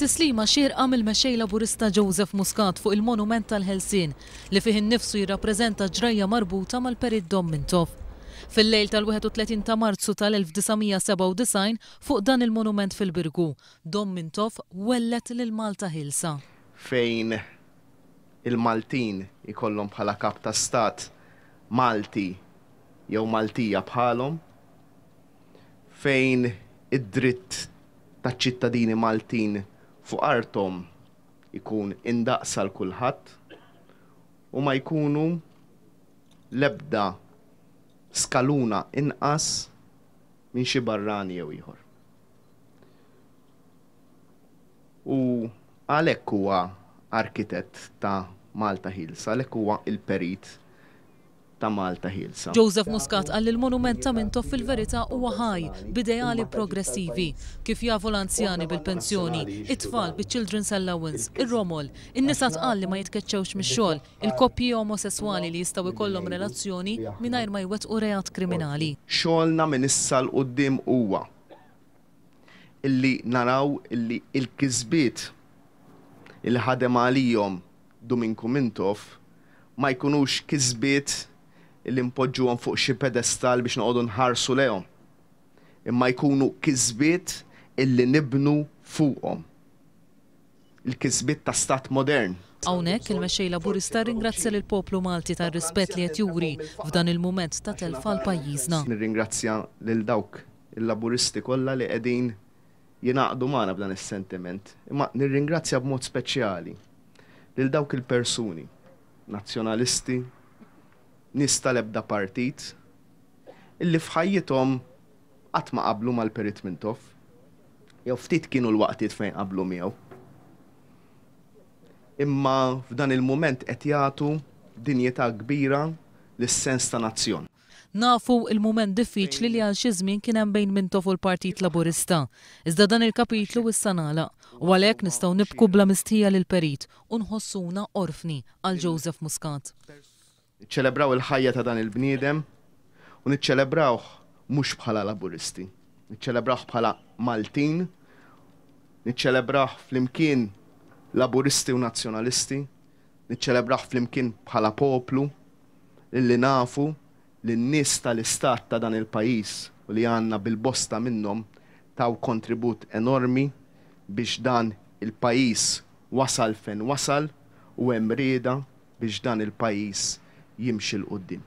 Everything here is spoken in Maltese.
Tislima xierqa mill-mexxej Laburista Joseph Muscat fuq il-Monument tal-Ħelsien li fih innifsu jirrappreżenta ġrajja marbuta mal-Perit Dom Mintoff. Fil-lejl tal-31 ta' Marzu tal-1997 fuq dan il-monument fil-Birgu, Dom Mintoff wellet lil Malta ħilsa. Fejn il-Maltin ikollhom bħala kap ta' stat Malti jew Maltija bħalhom, fejn id-dritt taċ-ċittadini Maltin fuq artom ikun indaqsa l kulħadd u ma jkunu l-ebda skaluna inqas minn xi barrani jew ieħor. U għalhekk huwa arkitett ta' Malta ħilsa, għalhekk huwa il-perit ta' Malta ħilsa. Joseph Muscat qal il-monument ta' Mintoff fil-verità huwa ħaj b'ideali progressivi kif jafu l-anzjani bil-pensjoni, it-tfal bil-children's allowance, ir-romol, in-nisa tqal li ma jitkeċċewx mix-xogħol, il-koppji omosessuali li jistgħu jkollhom relazzjoni mingħajr ma jwettqu reat kriminali. Xogħolna minn issa l quddiem huwa illi naraw illi il-kisbiet il ħadem għalihom Dominku Mintoff ma jkunux kisbiet illi mpoġġuhom fuq xi pedestal biex noqogħdu nħarsu lehom, imma jkunu kisbiet illi nibnu fuqhom. Il-kisbiet ta' stat modern. Hawnhekk il-mexxej Laburista ringrazzja lill poplu Malti tar-rispett li qed juri f'dan il-mument ta' telfa għal pajjiżna. Nirringrazzja lil dawk il-Laburisti kollha li qegħdin jingħaqdu magħna b'dan is-sentiment, imma nirringrazzja b'mod speċjali lil dawk il-persuni nazzjonalisti, nies tal-ebda partit, illi f'ħajjithom qatt ma qablu mal-Perit Mintoff, jew ftit kienu l-waqtiet fejn qablu miegħu. Imma f'dan il-mument qed jagħtu dinjità kbira lis-sens ta' nazzjon. Nafu il-mument diffiċli li għal xi żmien kien hemm bejn Mintoff u l-Partit Laburista. Iżda dan il-kapitlu issa nagħlaq u għalhekk nistgħu nibku bla mistħija lil Perit u nħossuna orfni għal Joseph Muscat. Niċċelebraw il-ħajja ta' dan il-bniedem u niċċelebrawh mhux bħala Laburisti, niċċelebrawh bħala Maltin, niċċelebrawh flimkien Laburisti u Nazzjonalisti, niċċelebrawh flimkien bħala poplu illi nafu li n-nies tal-istat ta' dan il-pajjiż u li għandna bil-bosta minnhom taw kontribut enormi biex dan il-pajjiż wasal fejn wasal u hemm rieda biex dan il-pajjiż jimxi l-qudiem.